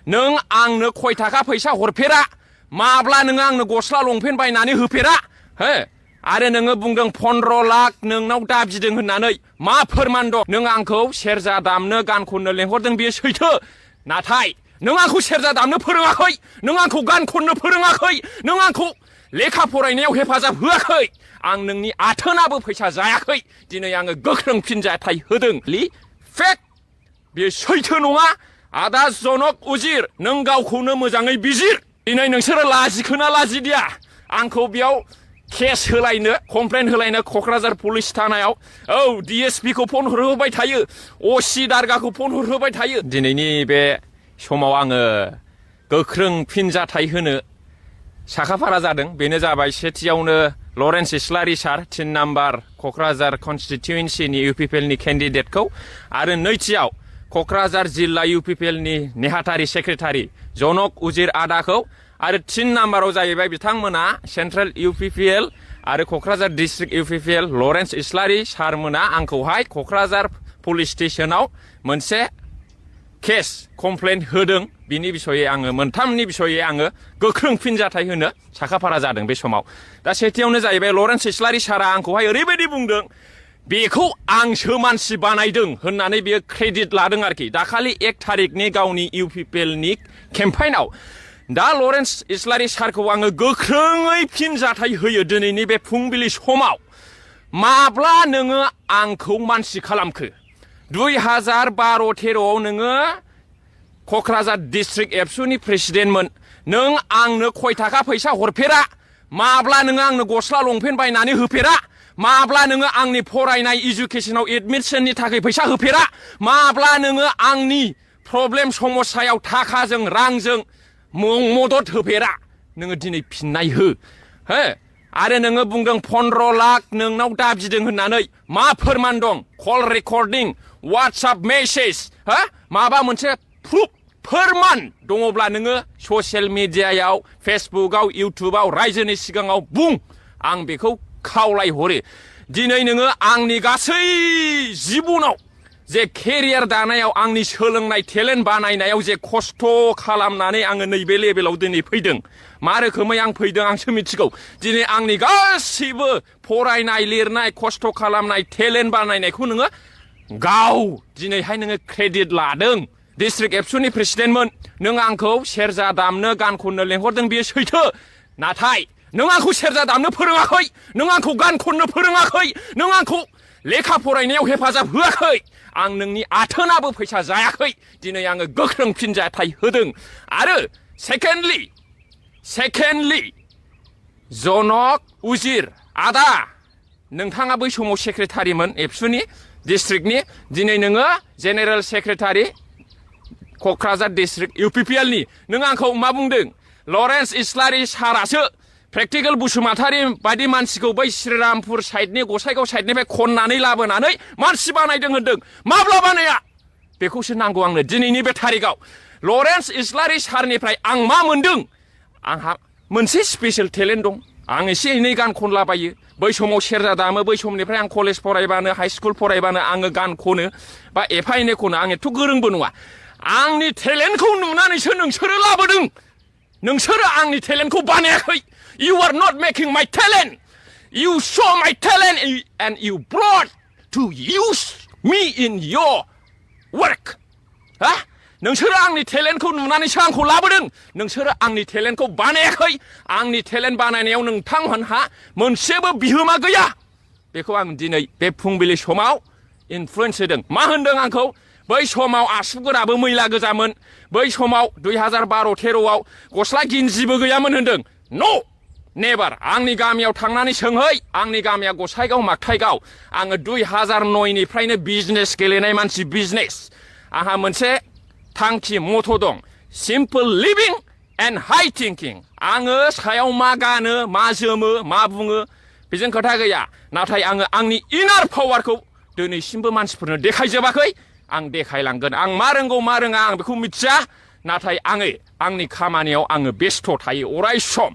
नों आंनो खय थाखा फैसा हरफेरा माब्ला नोङो आंनो गस्ला लंपेन्ट बायनानै होफेरा हो आरो नोङो बुंदों 15 लाख नोंनाव दाबिदों होननानै मा फोरमान दं नों आंखौ सेरजा दामनो गान खननो लेंहरदों बेयो सैथो नाथाय नों आंखौ सेरजा दामनो फोरोङाखै नों आंखौ गान खननो फोरोङाखै नों आंखौ लेखा फरायनायाव हेफाजाब होआखै आं नोंनि आथोनाबो फैसा जायाखै दिनै आङो गोख्रों फिनजाथाय होदों फेक्ट बेयो सैथो नङा आदा जनक उजिर नों गावखौनो मोजाङै बिजिर दिनै नोंसोरो लाजिखोना लाजिदिया आंखौ बेयाव केस होलायनो कमप्लेन होलायनो क'क्राझार पुलिस थानायाव औ DSP खौ फन हरहोबाय थायो असि दारगाखौ फन हरहोबाय थायो दिनैनि बे समाव आङो गोख्रों फिनजाथाय होनो साखाफारा जादों बेनो जाबाय सेथियावनो लरेन्स इस्लारि सार 3 नाम्बार क'क्राझार कनस्टिटिउएन्सिनि UPPLनि केन्डिडेटखौ आरो नैथियाव क'क्राझार जिल्ला UPPLनि नेहाथारि सेक्रेटारि जनक उजिर आदाखौ आरो 3 नाम्बाराव जाहैबाय बिथांमोना सेन्ट्रेल UPPL आरो क'क्राझार डिस्ट्रिक्ट UPPL लरेन्स इस्लारि सारमोना आंखौहाय क'क्राझार पुलिस स्टेसनाव मोनसे केस कमप्लेन होदों बिनि बिसयै आङो मोनथामनि बिसयै आङो गोख्रों फिनजाथाय होनो साखाफारा जादों बे समाव दा सेथियावनो जाहैबाय लरेन्स इस्लारि सारा आंखौहाय ओरैबायदि बुंदों बेखौ आंसो मानसि बानायदों होननानै बियो क्रेडिट लादों आरोखि दाखालि 1 थारिखनि गावनि UPPLनि केम्पेइनाव दा लरेन्स इस्लारि सारखौ आङो गोख्रोङै फिनजाथाय होयो दिनैनि बे फुंबिलि समाव माब्ला नोङो आंखौ मानसि खालामखो 2012-13आव नोङो क'क्राझार डिस्ट्रिक्ट एबसुनि प्रेसिडेन्टमोन नों आंनो खय थाखा फैसा हरफेरा माब्ला नोङो आंनो गस्ला लंपेन्ट बायनानै होफेरा माब्ला नोङो आंनि फरायनाय इडुकेसनाव एडमिसननि थाखाय फैसा होफेरा माब्ला नोङो आंनि प्रब्लेम समस्यायाव थाखाजों रांजों मदद होफेरा नोङो दिनै फिननाय हो आरो नोङो बुंदों 15 लाख नोंनाव दाबिदों होननानै मा फोरमान दं कल रेकर्डिं WhatsApp मेसेज माबा मोनसे प्रुफ फोरमान दङब्ला नोङो ससियेल मिडियायाव फेसबुकआव इउटुबाव रायजोनि सिगाङाव बुं आं बेखौ खावलायहरो दिनै नोङो आंनि गासै जिबनाव जे केरियार दानायाव आंनि सोलोंनाय टेलेन्ट बानायनायाव जे खस्थ' खालामनानै आङो नैबे लेभेलाव दिनै फैदों मा रोखोमै आं फैदों आंसो मिथिगौ दिनै आंनि गासैबो फरायनाय लिरनाय खस्थ' खालामनाय टेलेन्ट बानायनायखौ नोङो गाव दिनैहाय नोङो क्रेडिट लादों डिस्ट्रिक्ट एबसुनि प्रेसिडेन्टमोन नों आंखौ सेरजा दामनो गान खननो लेंहरदों बेयो सैथो नाथाय नों आंखौ सेरजा दामनो फोरोङाखै नों आंखौ गान खननो फोरोङाखै नों आंखौ लेखा फरायनायाव हेफाजाब होआखै आं नोंनि आथोनाबो फैसा जायाखै दिनै आङो गोख्रों फिनजाथाय होदों आरो सेकेन्डलि जनक उजिर आदा नोंथाङा बै समाव सेक्रेटारिमोन एबसुनि डिस्ट्रिक्टनि दिनै नोङो जेनेरेल सेक्रेटारि क'क्राझार डिस्ट्रिक्ट UPPLनि नों आंखौ मा बुंदों लरेन्स इस्लारि सारासो प्रेक्टिकेल बसुमतारी बायदि मानसिखौ बै श्रीरामपुर साइडनि गसाइगाव साइडनिफ्राय खननानै लाबोनानै मानसि बानायदों होनदों माब्ला बानाया बेखौसो नांगौ आंनो दिनैनि बे थारिखआव लरेन्स इस्लारि सारनिफ्राय आं मा मोनदों आंहा मोनसे स्पेशेल टेलेन्ट दं आं एसे एनै गान खनलाबायो बै समाव सेरजा दामो बै समनिफ्राय आं कलेज फरायबानो हाइ स्कुल फरायबानो आङो गान खनो बा एफा एनै खनो आं एथ' गोरोंबो नङा आंनि टेलेन्टखौ नुनानैसो नोंसोरो लाबोदों नोंसोरो आंनि टेलेन्टखौ बानायाखै You are not making my talent. You saw my talent and you brought to use me in your work. नोंसोरो आंनि टेलेन्टखौ नुनानैसो आंखौ लाबोदों नोंसोरो आंनि टेलेन्टखौ बानायाखै आंनि टेलेन्ट बानायनायाव नोंथांमोनहा मोनसेबो बिहोमा गैया बेखौ आं दिनै बे फुंबिलि समाव इनफ्लुयेन्स होदों मा होनदों आंखौ बै समाव आसुगुराबो मैला गोजामोन बै समाव 2012-13आव गस्ला गिन्जिबो गैयामोन होनदों न' नेभार आंनि गामियाव थांनानै सोंहै आंनि गामिया गसाइगाव मागथाइगाव आङो 2009निफ्रायनो बिजनेस गेलेनाय मानसि बिजनेस आंहा मोनसे थांखि मथ' दं simple living and high thinking आङो सायाव मा गानो मा जोमो मा बुङो बेजों खोथा गैया नाथाय आङो आंनि इनार पावारखौ दिनैसिमबो मानसिफोरनो देखायजोबाखै आं देखायलांगोन आं मा रोंगौ मा रोङा आं बेखौ मिथिया नाथाय आङो आंनि खामानियाव आङो बेस्थ' थायो अराय सम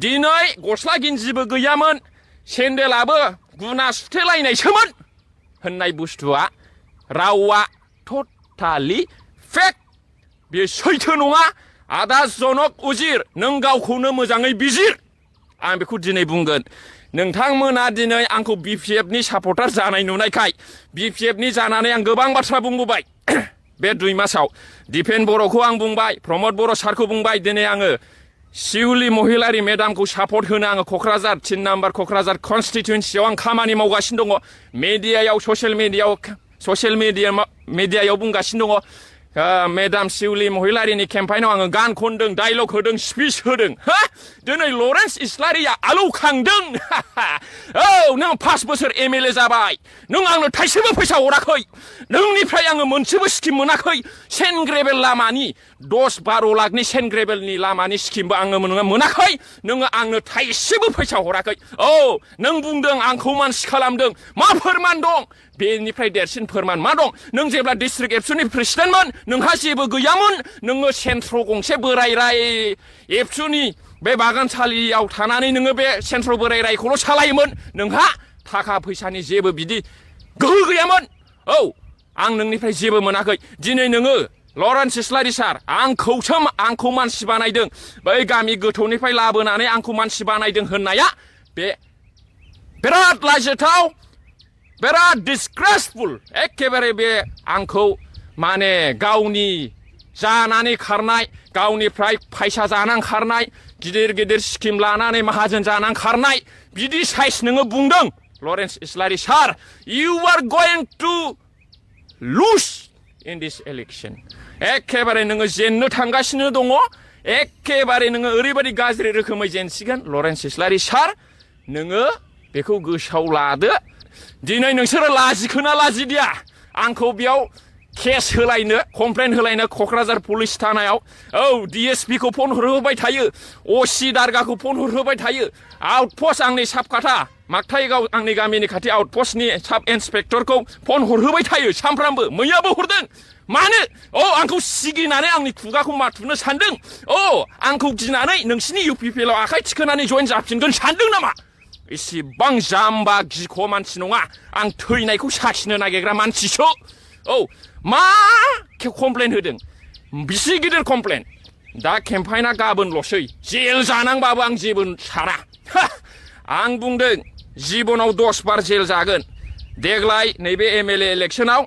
दिनै गस्ला गिन्जिबो गैयामोन सेन्देलाबो गुना सुथेलायनायसोमोन होननाय बुस्थुआ रावा टटालि फेक बेयो सैथो नङा आदा जनक उजिर नों गावखौनो मोजाङै बिजिर आं बेखौ दिनै बुंगोन नोंथांमोना दिनै आंखौ BPFनि सापर्टार जानाय नुनायखाय BPFनि जानानै आं गोबां बाथ्रा बुंबोबाय बे 2 मासाव दिपेन बर'खौ आं बुंबाय प्रमद बर' सारखौ बुंबाय दिनै आङो शिउलि महिलारि मेडामखौ सापर्ट होनो आङो क'क्राझार 3 नाम्बार क'क्राझार कनस्टिटुवेन्सियाव आं खामानि मावगासिनो दङ मिडियायाव ससियेल मिडियायाव बुंगासिनो दङ मेडाम शिउलि महिलारिनि केम्पाइनाव आङो गान खनदों डायलग होदों स्पिच होदों हा दिनै लरेन्स इस्लारिया आलौ खांदों औ नों 5 बोसोर MLA जाबाय नों आंनो थाइसेबो फैसा हराखै नोंनिफ्राय आङो मोनसेबो स्किम मोनाखै सेन्ट ग्रेभेल लामानि 10-12 लाखनि सेन्ट ग्रेभेलनि लामानि स्किमबो आङो मोनाखै नोङो आंनो थाइसेबो फैसा हराखै औ नों बुंदों आंखौ मानसि खालामदों मा फोरमान दं बेनिफ्राय देरसिन फोरमान मा दं नों जेब्ला डिस्ट्रिक्ट एबसुनि प्रेसिडेन्टमोन नोंहा जेबो गैयामोन नोङो सेन्ट्र गंसे बोराय एबसुनि बे बागानसालियाव थानानै नोङो बे सेन्ट्र बोरायखौल' सालायोमोन नोंहा थाखा फैसानि जेबो बिदि गोहो गैयामोन औ आं नोंनिफ्राय जेबो मोनाखै दिनै नोङो लरेन्स इस्लारि सार आंखौ मानसि बानायदों बै गामि गोथौनिफ्राय लाबोनानै आंखौ मानसि बानायदों होननाया बे बिराद लाजिथाव बिराद डिसग्रेसफुल एखेबारे बे आंखौ माने गावनि जानानै खारनाय गावनिफ्राय फैसा जानानै खारनाय गिदिर स्किम लानानै माहाजोन जानानै खारनाय बिदि साइज नोङो बुंदों लरेन्स इस्लारि सार you are going to lose in this election एखेबारे नोङो जेननो थांगासिनो दङ एखेबारे नोङो ओरैबायदि गाज्रि रोखोमै जेनसिगोन लरेन्स इस्लारि सार नोङो बेखौ गोसोआव लादो दिनै नोंसोरो लाजिखोना लाजिदिया आंखौ बेयाव केस होलायनो कमप्लेन होलायनो क'क्राझार पुलिस थानायाव औ DSP खौ फन हरहोबाय थायो OC दारगाखौ फन हरहोबाय थायो आउटपस्ट आंनि साबखाथा मागथाइगाव आंनि गामिनि खाथि आउटपस्टनि साब इन्सपेक्टरखौ फन हरहोबाय थायो सामफ्रामबो मैयाबो हरदों मानो औ आंखौ सिगिनानै आंनि खुगाखौ माथुनो सानदों औ आंखौ गिनानै नोंसिनि UPPL आव आखाइ थिखोनानै जइन जाफिनगोन सानदों नामा इसिबां जाम्बा गिख' मानसि नङा आं थैनायखौ साखिनो नागिरग्रा मानसिसो औ मा कमप्लेन होदों बिसि गिदिर कमप्लेन दा केम्पाइना गाबोनल'सै जेल जानांबाबो आं जेबो सारा आं बुंदों जिबनाव 10 बार जेल जागोन देग्लाय नैबे MLA इलेक्शनाव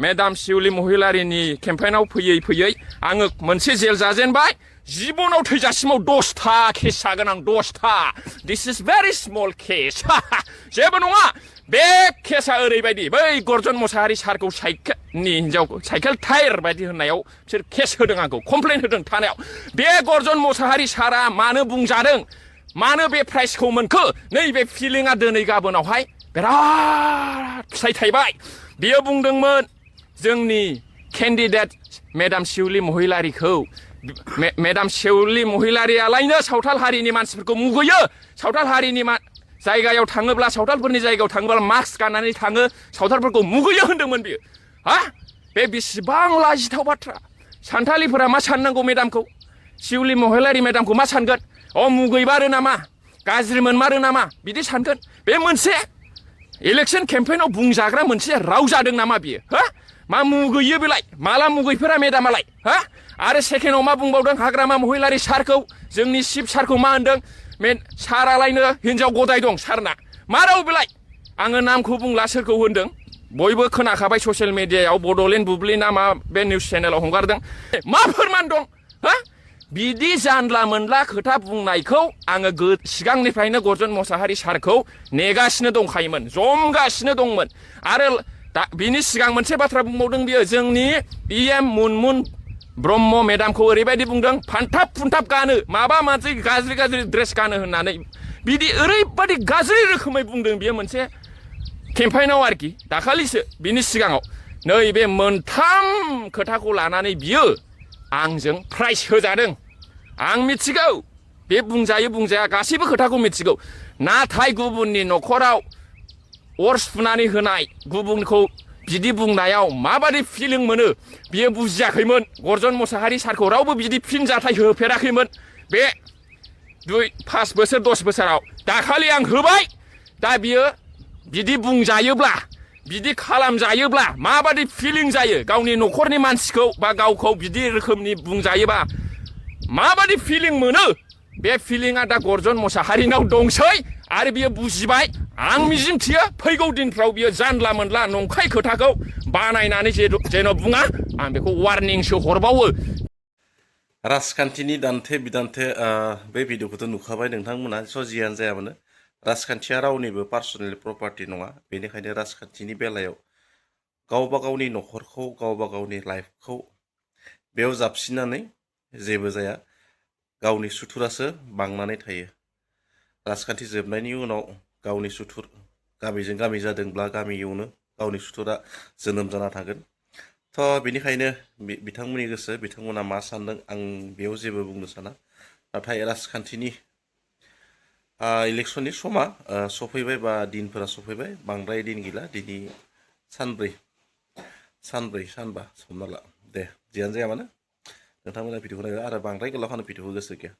मेडाम शिउलि महिलारिनि केम्पाइनाव फैयै आङो मोनसे जेल जाजेनबाय जिबनाव थैजासिमाव 10था केस जागोन आं 10था दिस इज भेरि स्मल केस जेबो नङा बे केसा ओरैबायदि बै गर्जन मोसाहारि सारखौ साइकेलनि हिनजावखौ साइकेल टायार बायदि होननायाव बिसोर केस होदों आंखौ कमप्लेन होदों थानायाव बे गर्जन मोसाहारि सारा मानो बुंजादों मानो बे प्राइजखौ मोनखो नैबे फिलिंआ दिनै गाबोनावहाय बिराद फिथाइ थायबाय बियो बुंदोंमोन जोंनि केन्डिडेट मेडाम शिउलि महिलारिखौ मेडाम शिउलि महिलारियालायनो सावथाल हारिनि मानसिफोरखौ मुगैयो सावथाल हारिनि जायगायाव थाङोब्ला सावथालफोरनि जायगायाव थाङोब्ला मास्क गाननानै थाङो सावथालफोरखौ मुगैयो होनदोंमोन बियो हा बे बेसेबां लाजिथाव बाथ्रा सान्थालिफोरा मा साननांगौ मेडामखौ शिउलि महिलारि मेडामखौ मा सानगोन अ मुगैबारो नामा गाज्रि मोनमारो नामा बिदि सानगोन बे मोनसे इलेक्शन केम्पेइनाव बुंजाग्रा मोनसे राव जादों नामा बियो हा मा मुगैयो बेलाय माला मुगैफोरा मेडामालाय हा आरो सेकेन्डआव मा बुंबावदों हाग्रामा महिलारि सारखौ जोंनि चिफ सारखौ मा होनदों सारालायनो हिनजाव गदाय दं सारना मा राव बेलाय आङो नामखौ बुंला सोरखौ होनदों बयबो खोनाखाबाय ससियेल मिडियायाव बड'लेण्ड बुब्लि ना मा बे निउस चेनेलाव हगारदों मा फोरमान दं हा बिदि जानला मोनला खोथा बुंनायखौ आङो सिगांनिफ्रायनो गर्जन मोसाहारि सारखौ नेगासिनो दंखायोमोन जमगासिनो दंमोन आरो बिनि सिगां मोनसे बाथ्रा बुंबावदों बियो जोंनि PM मुनमुन ब्रह्म मेडामखौ ओरैबायदि बुंदों फान्थाब फुन्थाब गानो माबा मानसि गाज्रि ड्रेस गानो होननानै बिदि ओरैबायदि गाज्रि रोखोमै बुंदों बियो मोनसे केम्पाइनाव आरोखि दाखालिसो बिनि सिगाङाव नैबे मोनथाम खोथाखौ लानानै बियो आंजों प्राइज होजादों आं मिथिगौ बे बुंजाया गासैबो खोथाखौ मिथिगौ नाथाय गुबुननि न'खराव अर सुनानै होनाय गुबुनखौ बिदि बुंनायाव माबादि फिलिं मोनो बियो बुजियाखैमोन गर्जन मोसाहारि सारखौ रावबो बिदि फिनजाथाय होफेराखैमोन बे 5 बोसोर 10 बोसोराव दाखालि आं होबाय दा बियो बिदि बुंजायोब्ला बिदि खालामजायोब्ला माबादि फिलिं जायो गावनि न'खरनि मानसिखौ बा गावखौ बिदि रोखोमनि बुंजायोबा माबादि फिलिं मोनो बे फिलिंआ दा गर्जन मोसाहारिनाव दंसै आरो बियो बुजिबाय आं मिजिंथियो फैगौ दिनफ्राव बियो जानला मोनला नंखाय खोथाखौ बानायनानै जेन' बुङा आं बेखौ वार्निंसो हरबावो राजखान्थिनि दान्थे बिदान्थे बे भिडिअखौथ' नुखाबाय नोंथांमोना जियानो जाया मानो राजखान्थिया रावनिबो पार्सनेल प्रपार्टि नङा बेनिखायनो राजखान्थिनि बेलायाव गावबा गावनि न'खरखौ गावबा गावनि लाइफखौ बेयाव जाबसिननानै जेबो जाया गावनि सुथुरासो बांनानै थायो राजखान्थि जोबनायनि उनाव गावनि सुथुर गामिजों गामि जादोंब्ला गामियावनो गावनि सुथुरा जोनोम जाना थागोन थ' बेनिखायनो बिथांमोननि गोसो बिथांमोना मा सानदों आं बेयाव जेबो बुंनो साना नाथाय राजखान्थिनि इलेक्सननि समा सफैबाय बा दिनफोरा सफैबाय बांद्राय दिन गैला दिनै सानबा हमना ला दे जियानो जाया मानो नोंथांमोना भिडिअखौ नायगोन आरो बांद्राय गोलाव खालामनो भिडिअखौ गोसो गैया